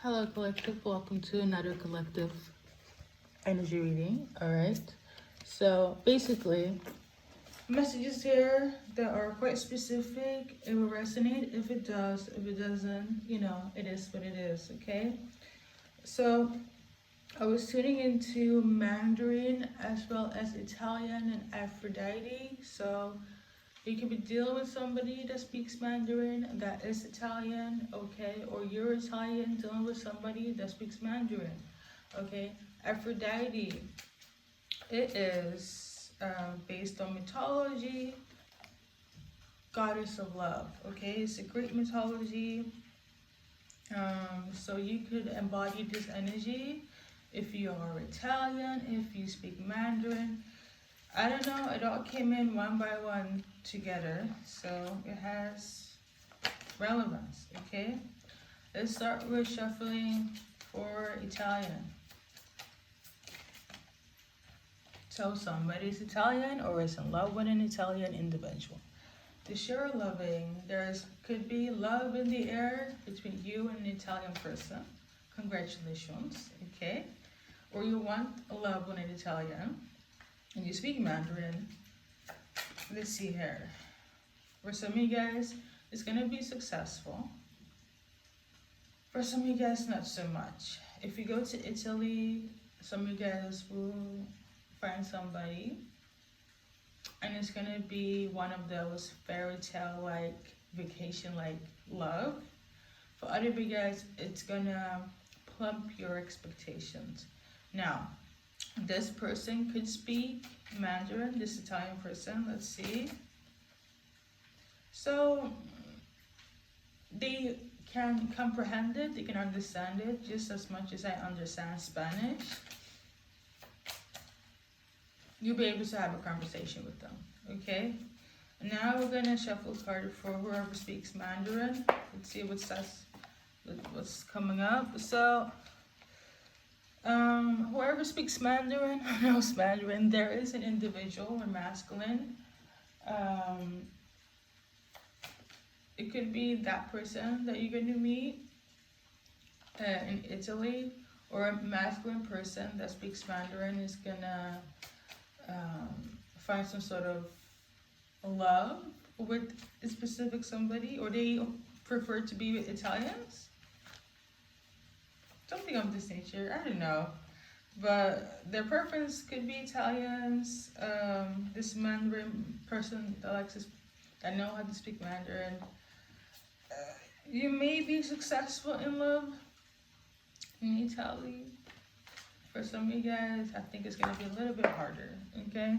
Hello, collective. Welcome to another collective energy reading. All right. So basically, messages here that are quite specific. It will resonate if it does. If it doesn't, it is what it is. Okay. So I was tuning into Mandarin as well as Italian and Aphrodite. So you could be dealing with somebody that speaks Mandarin that is Italian, okay? Or you're Italian dealing with somebody that speaks Mandarin, okay? Aphrodite, it is based on mythology, goddess of love, okay? It's a Greek mythology. So you could embody this energy if you are Italian, if you speak Mandarin. I don't know, it all came in one by one together, so it has relevance, okay? Let's start with shuffling for Italian. So somebody's Italian or is in love with an Italian individual. To share loving, could be love in the air between you and an Italian person. Congratulations, okay? Or you want a love with an Italian and you speak Mandarin. Let's see here. For some of you guys, it's going to be successful. For some of you guys, not so much. If you go to Italy, some of you guys will find somebody. And it's going to be one of those fairy tale-like, vacation-like love. For other of you guys, it's going to plump your expectations. Now, this person could speak Mandarin, this Italian person, let's see. So they can comprehend it, they can understand it just as much as I understand Spanish. You'll be able to have a conversation with them, okay? Now we're gonna shuffle a card for whoever speaks Mandarin. Let's see what's coming up. So whoever speaks Mandarin or knows Mandarin, there is an individual or masculine. It could be that person that you're going to meet in Italy, or a masculine person that speaks Mandarin is gonna find some sort of love with a specific somebody, or they prefer to be with Italians. Something of this nature, I don't know. But their preference could be Italians. This Mandarin person that know how to speak Mandarin. You may be successful in love in Italy. For some of you guys, I think it's going to be a little bit harder, okay?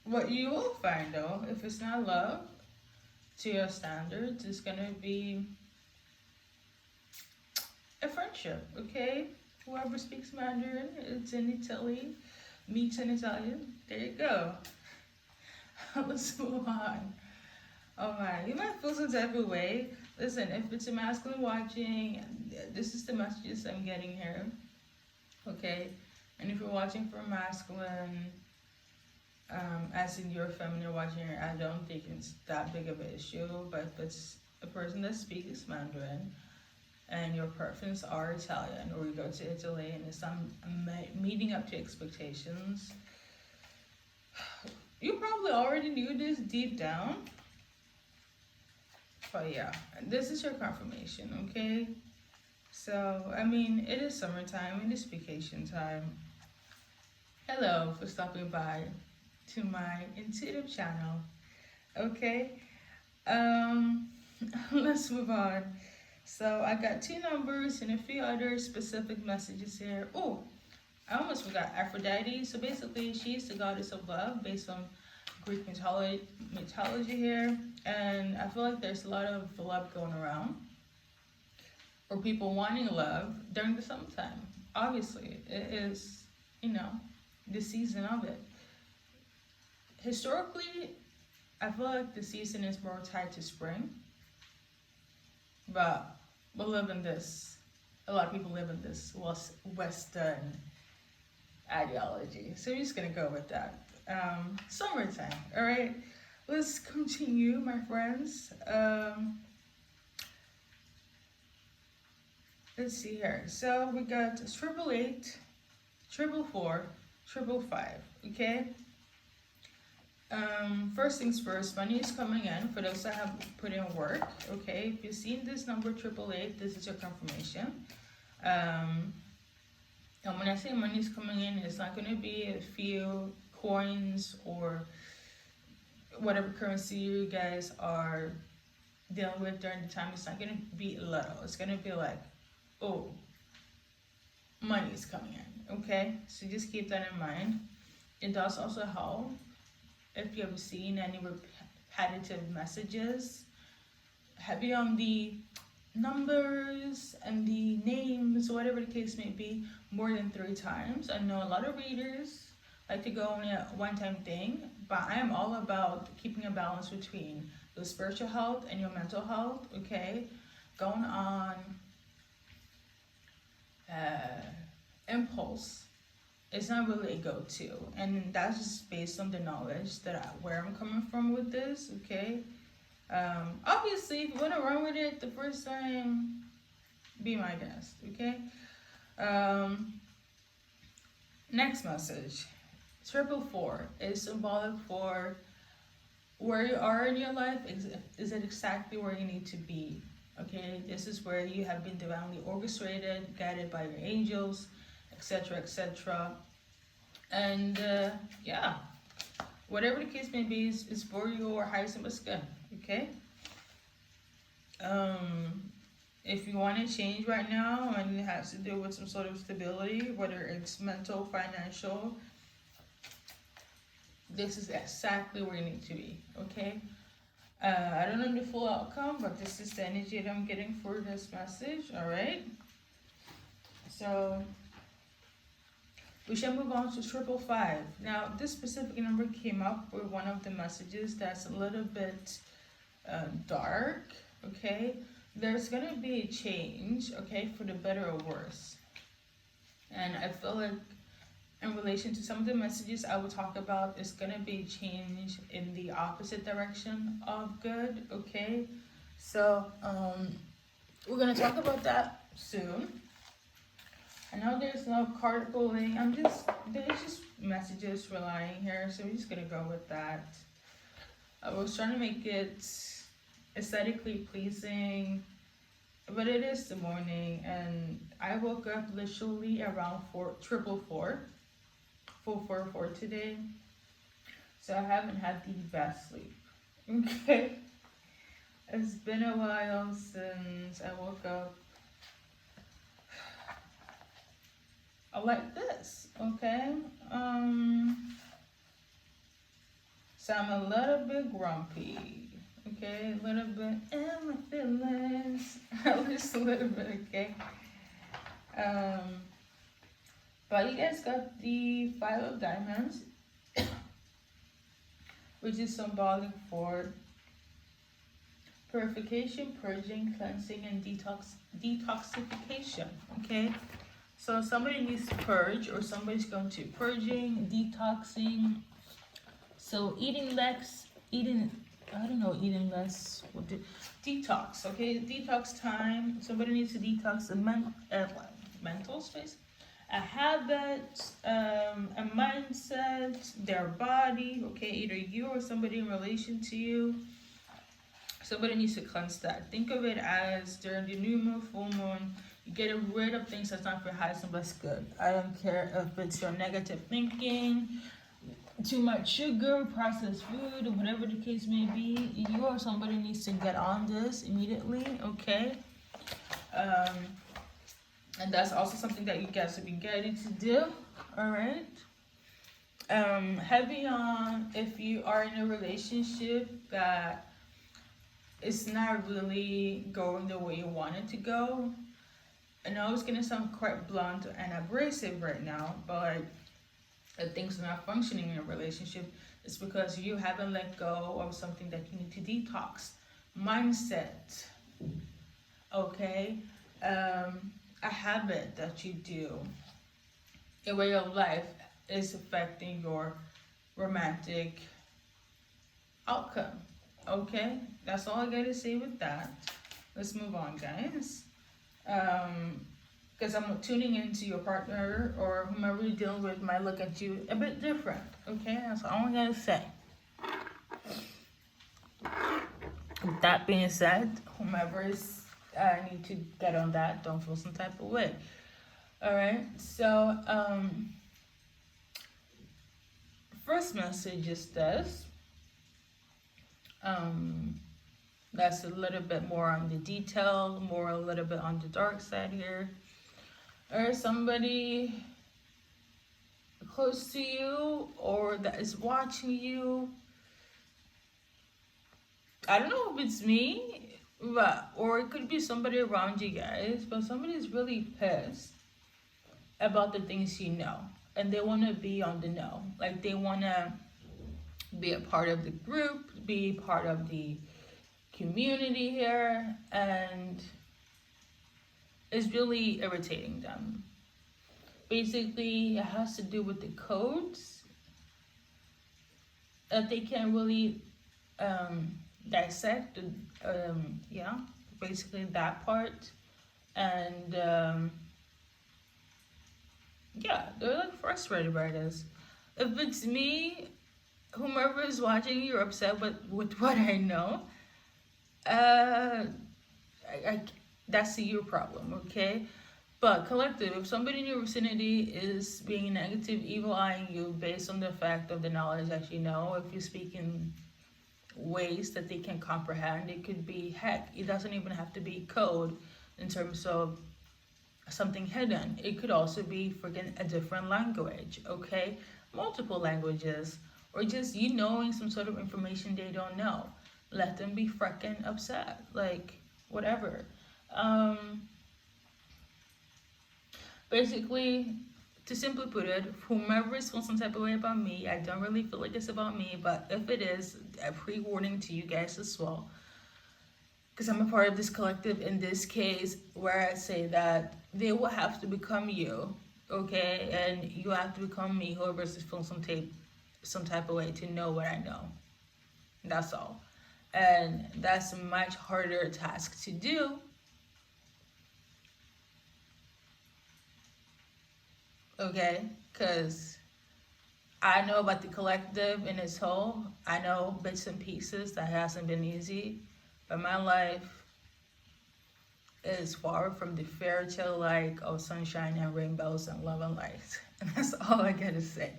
What you will find though, if it's not love to your standards, it's going to be a friendship, okay? Whoever speaks Mandarin, it's in Italy, meets an Italian. There you go. Let's move on. Alright, you might feel some type of way. Listen, if it's a masculine watching, this is the messages I'm getting here, okay? And if you're watching for a masculine, as in your feminine watching here, I don't think it's that big of an issue. But if it's a person that speaks Mandarin and your preference are Italian, or you go to Italy and it's not meeting up to expectations, you probably already knew this deep down. But yeah, this is your confirmation, okay? So, I mean, it is summertime, it is vacation time. Hello for stopping by to my intuitive channel, okay? Let's move on. So I got 2 numbers and a few other specific messages here. Oh, I almost forgot Aphrodite. So basically, she's the goddess of love based on Greek mythology here. And I feel like there's a lot of love going around, or people wanting love during the summertime. Obviously, it is, the season of it. Historically, I feel like the season is more tied to spring. But we live in this, a lot of people live in this Western ideology. So we're just gonna go with that. Summertime, all right? Let's continue, my friends. let's see here. So we got 888, 444, 555. Okay. First things first, money is coming in for those that have put in work. Okay, if you've seen this number 888, this is your confirmation. And when I say money is coming in, it's not going to be a few coins or whatever currency you guys are dealing with during the time. It's not going to be little. It's going to be like, oh, money is coming in. Okay, so just keep that in mind. It does also help if you have seen any repetitive messages, heavy on the numbers and the names, whatever the case may be, more than 3 times. I know a lot of readers like to go on a one-time thing, but I am all about keeping a balance between your spiritual health and your mental health. Okay, going on impulse, it's not really a go-to, and that's just based on the knowledge that where I'm coming from with this. Okay, obviously, if you want to run with it the first time, be my guest. Okay. Next message, 444 is symbolic for where you are in your life. Is it exactly where you need to be? Okay, this is where you have been divinely orchestrated, guided by your angels, etc., etc. And yeah, whatever the case may be, is for your highest and best good. Okay. If you want to change right now and it has to do with some sort of stability, whether it's mental, financial, this is exactly where you need to be. Okay. I don't know the full outcome, but this is the energy that I'm getting for this message. All right. So we shall move on to 555. Now, this specific number came up with one of the messages that's a little bit dark. Okay. There's going to be a change, okay, for the better or worse. And I feel like in relation to some of the messages I will talk about, it's going to be a change in the opposite direction of good, okay? So, we're going to talk about that soon. I know there's no card pulling. There's just messages relying here, so we're just going to go with that. I was trying to make it aesthetically pleasing, but it is the morning, and I woke up literally around 444 today, so I haven't had the best sleep. Okay, it's been a while since I woke up like this. Okay, so I'm a little bit grumpy. Okay, a little bit in my feelings, just a little bit, okay? But you guys got the 5 of Diamonds, which is symbolic for purification, purging, cleansing, and detoxification, okay? So somebody needs to purge, or somebody's going to purging, detoxing. So eating less, detox, okay? Detox time. Somebody needs to detox a mental space, a habit, a mindset, their body, okay? Either you or somebody in relation to you. Somebody needs to cleanse that. Think of it as during the new moon, full moon, you get rid of things that's not for highest and best good. I don't care if it's your negative thinking, too much sugar, processed food, or whatever the case may be. You or somebody needs to get on this immediately, okay? And that's also something that you guys will be guided to do, all right? Heavy on if you are in a relationship that it's not really going the way you want it to go. I know it's gonna sound quite blunt and abrasive right now, but if things are not functioning in a relationship, it's because you haven't let go of something that you need to detox. Mindset, okay? A habit that you do, a way of life is affecting your romantic outcome, okay? That's all I gotta say with that. Let's move on, guys. because I'm tuning into your partner or whomever you're dealing with might look at you a bit different. Okay, that's all I'm gonna say. With that being said, whomever is need to get on that, don't feel some type of way. All right, so first message is this. That's a little bit more on the detail, more a little bit on the dark side here. Or somebody close to you or that is watching you. I don't know if it's me, but or it could be somebody around you guys, but somebody's really pissed about the things you know. And they want to be on the know. Like they want to be a part of the group, be part of the community here, and it's really irritating them. Basically, it has to do with the codes that they can't really dissect. Yeah, basically that part. And yeah, they're like frustrated by this. If it's me, whomever is watching, you're upset with what I know. That's your problem, okay? But collective, if somebody in your vicinity is being negative, evil eyeing you based on the fact of the knowledge that you know, if you speak in ways that they can comprehend, it could be, heck, it doesn't even have to be code in terms of something hidden. It could also be freaking a different language, okay? Multiple languages, or just you knowing some sort of information they don't know. Let them be freaking upset, like whatever. Basically, to simply put it, whomever is feeling some type of way about me, I don't really feel like it's about me, but if it is, a pre-warning to you guys as well, because I'm a part of this collective in this case, where I say that they will have to become you, okay, and you have to become me, whoever is feeling some type of way, to know what I know. That's all. And that's a much harder task to do. Okay, because I know about the collective in its whole. I know bits and pieces. That hasn't been easy, but my life is far from the fairy tale like of sunshine and rainbows and love and light. And that's all I gotta say.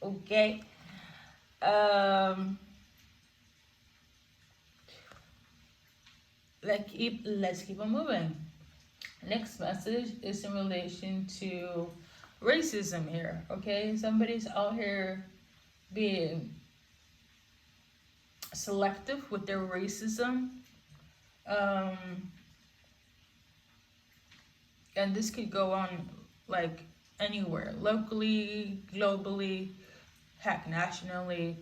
Okay. Let's keep on moving. Next message is in relation to racism here, okay? Somebody's out here being selective with their racism. And this could go on like anywhere, locally, globally, heck, nationally.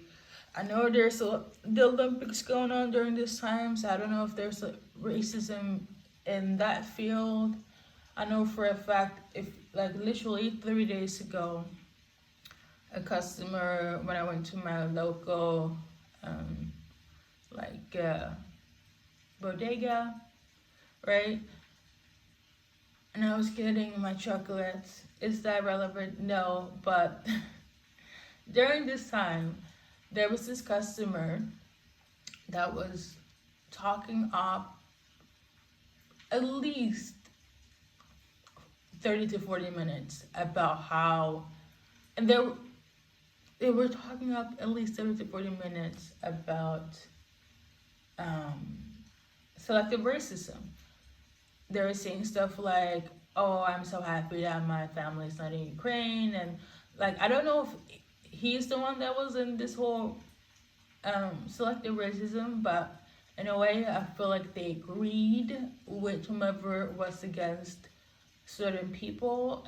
I know there's the Olympics going on during this time, so I don't know if there's racism in that field. I know for a fact, if like literally 3 days ago, a customer, when I went to my local bodega, right? And I was getting my chocolates. Is that relevant? No, but during this time, there was this customer that was talking up at least 30 to 40 minutes about how, and they were talking up at least 30 to 40 minutes about selective racism. They were saying stuff like, oh, I'm so happy that my family's not in Ukraine, and like, I don't know if he's the one that was in this whole selective racism, but in a way, I feel like they agreed with whomever was against certain people.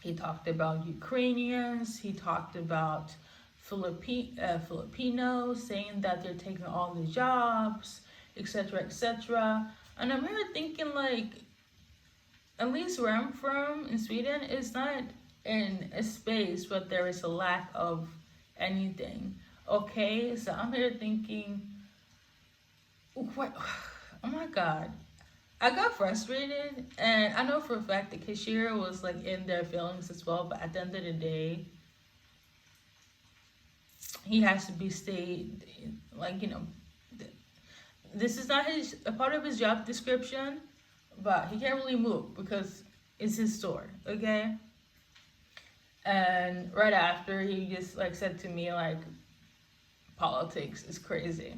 He talked about Ukrainians, he talked about Filipinos, saying that they're taking all the jobs, etc., etc. And I'm here thinking, like, at least where I'm from in Sweden, it's not in a space where there is a lack of anything. Okay, so I'm here thinking, what? Oh my God, I got frustrated, and I know for a fact that cashier was like in their feelings as well. But at the end of the day, he has to be stayed, like, this is not his a part of his job description, but he can't really move because it's his store, okay? And right after, he just like said to me like, politics is crazy.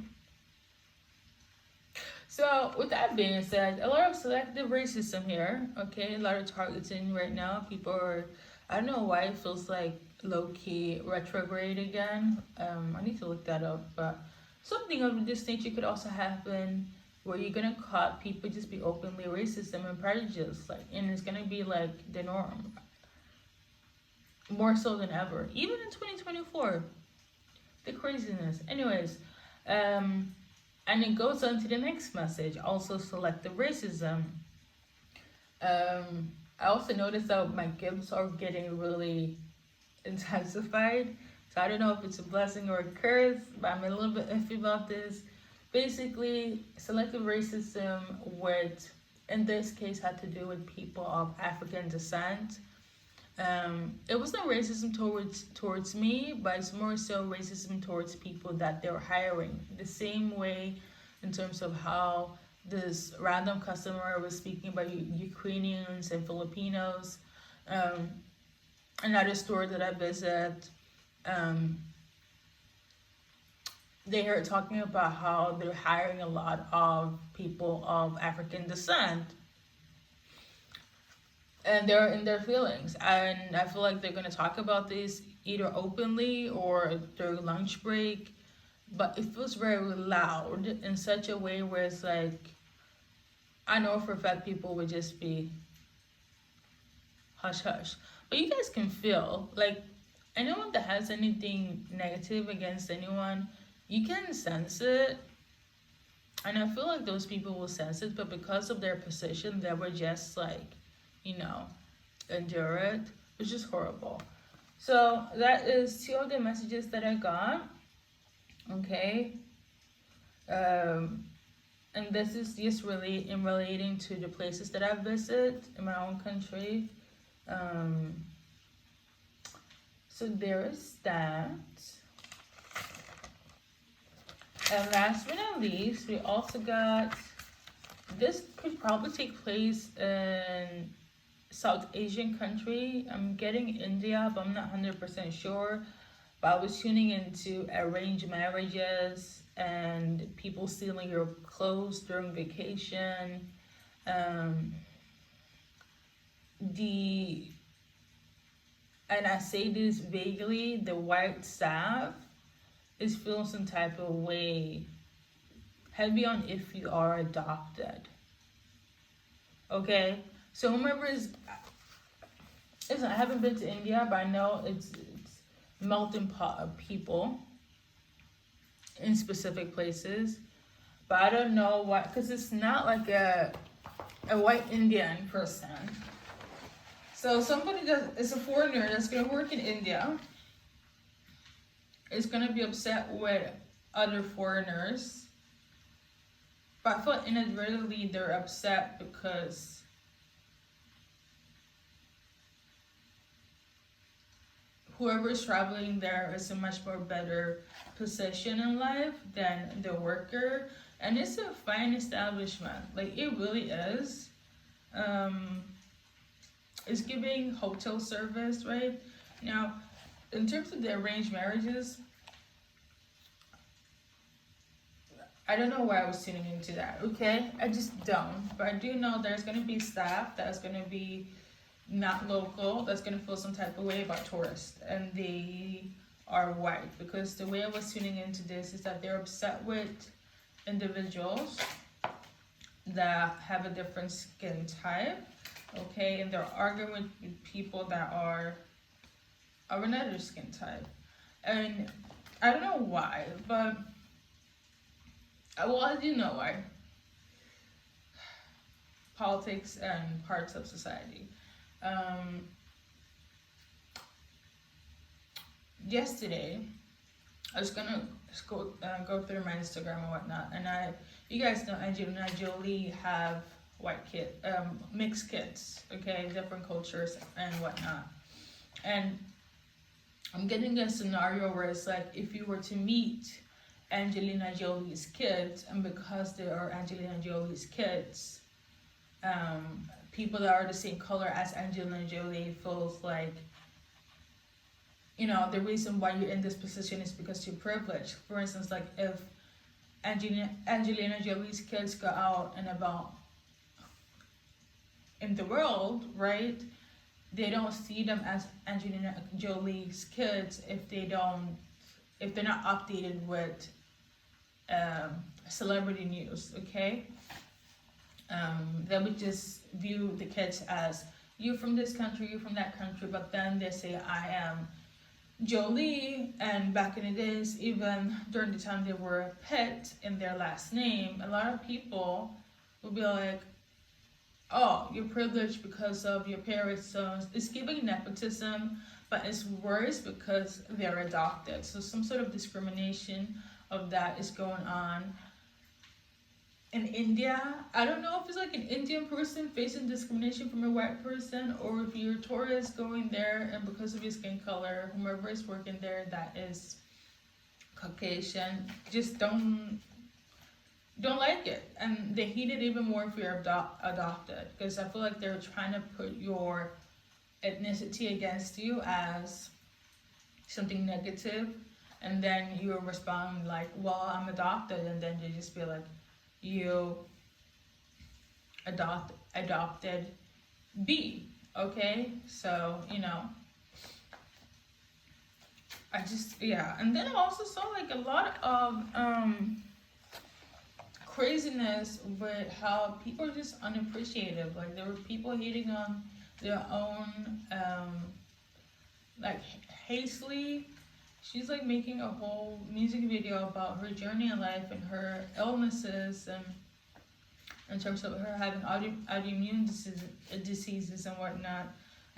So with that being said, a lot of selective racism here, okay? A lot of targeting right now. People are, I don't know why it feels like low-key retrograde again. I need to look that up, but something of this nature could also happen where you're gonna caught people just be openly racism and prejudiced, like, and it's gonna be like the norm, more so than ever, even in 2024. The craziness. Anyways, and it goes on to the next message, also selective racism. I also noticed that my gifts are getting really intensified. So I don't know if it's a blessing or a curse, but I'm a little bit iffy about this. Basically, selective racism would, in this case, had to do with people of African descent. It wasn't racism towards me, but it's more so racism towards people that they're hiring. The same way, in terms of how this random customer was speaking about Ukrainians and Filipinos. Another store that I visit, they are talking about how they're hiring a lot of people of African descent. And they're in their feelings, and I feel like they're going to talk about this either openly or during lunch break, but it feels very loud in such a way where it's like, I know for a fact people would just be hush hush, but you guys can feel like anyone that has anything negative against anyone, you can sense it. And I feel like those people will sense it, but because of their position, they were just like, endure it, which is horrible. So that is 2 of the messages that I got. Okay. And this is just really in relating to the places that I visit in my own country. So there is that. And last but not least, we also got, this could probably take place in South Asian country. I'm getting India, but I'm not 100% sure. But I was tuning into arranged marriages and people stealing your clothes during vacation. And I say this vaguely, the white staff is feeling some type of way, heavy on if you are adopted. Okay? So whomever listen, I haven't been to India, but I know it's melting pot of people in specific places. But I don't know why, because it's not like a white Indian person. So somebody that is a foreigner that's going to work in India is going to be upset with other foreigners. But I feel like inadvertently they're upset because whoever is traveling there is in a much more better position in life than the worker. And it's a fine establishment. Like, it really is. It's giving hotel service, right? Now, in terms of the arranged marriages, I don't know why I was tuning into that, okay? I just don't. But I do know there's going to be staff that's going to be not local, that's going to feel some type of way about tourists. And they are white. Because the way I was tuning into this is that they're upset with individuals that have a different skin type, okay? And they're arguing with people that are of another skin type. And I don't know why, but well, I do know why. Politics and parts of society. Yesterday, I was gonna go through my Instagram and whatnot, and you guys know Angelina Jolie have white kid, mixed kids, okay, different cultures and whatnot. And I'm getting a scenario where it's like if you were to meet Angelina Jolie's kids, and because they are Angelina Jolie's kids, people that are the same color as Angelina Jolie feels like, you know, the reason why you're in this position is because you're privileged. For instance, like if Angelina Jolie's kids go out and about in the world, right? They don't see them as Angelina Jolie's kids if they're not updated with celebrity news, okay? They would just view the kids as you from this country, you from that country, but then they say I am Jolie. And back in the days, even during the time they were a pet in their last name, a lot of people would be like, oh, you're privileged because of your parents. So it's giving nepotism, but it's worse because they're adopted. So some sort of discrimination of that is going on. In India, I don't know if it's like an Indian person facing discrimination from a white person, or if you're a tourist going there and because of your skin color, whomever is working there that is Caucasian, just don't like it. And they hate it even more if you're adopted, because I feel like they're trying to put your ethnicity against you as something negative, and then you respond like, well, I'm adopted, and then they just be like, you adopted B, okay? So, you know, I just, yeah. And then I also saw like a lot of craziness with how people are just unappreciative. Like there were people hating on their own, like Hazley. She's like making a whole music video about her journey in life and her illnesses, and in terms of her having autoimmune diseases and whatnot.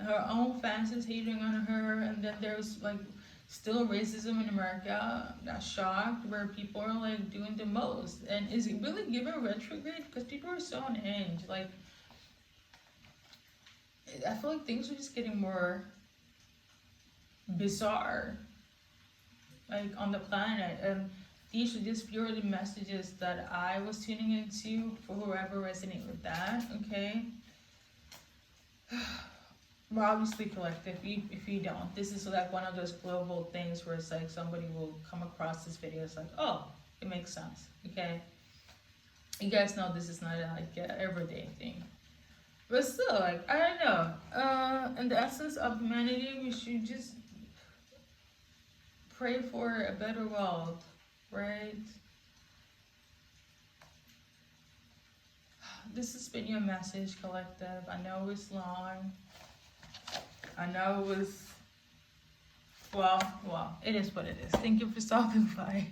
And her own fans is hating on her, and then there's like still racism in America. That's shocked where people are like doing the most. And is it really given retrograde? Because people are so unhinged. Like, I feel like things are just getting more bizarre, like on the planet. And these are just purely messages that I was tuning into for whoever resonate with that, okay? We're obviously collective. If you don't, this is like one of those global things where it's like somebody will come across this video, it's like, oh, it makes sense, okay? You guys know this is not like an everyday thing. But still, like, I don't know. In the essence of humanity, we should just pray for a better world, right? This has been your message, collective. I know it's long. I know it was, well, it is what it is. Thank you for stopping by.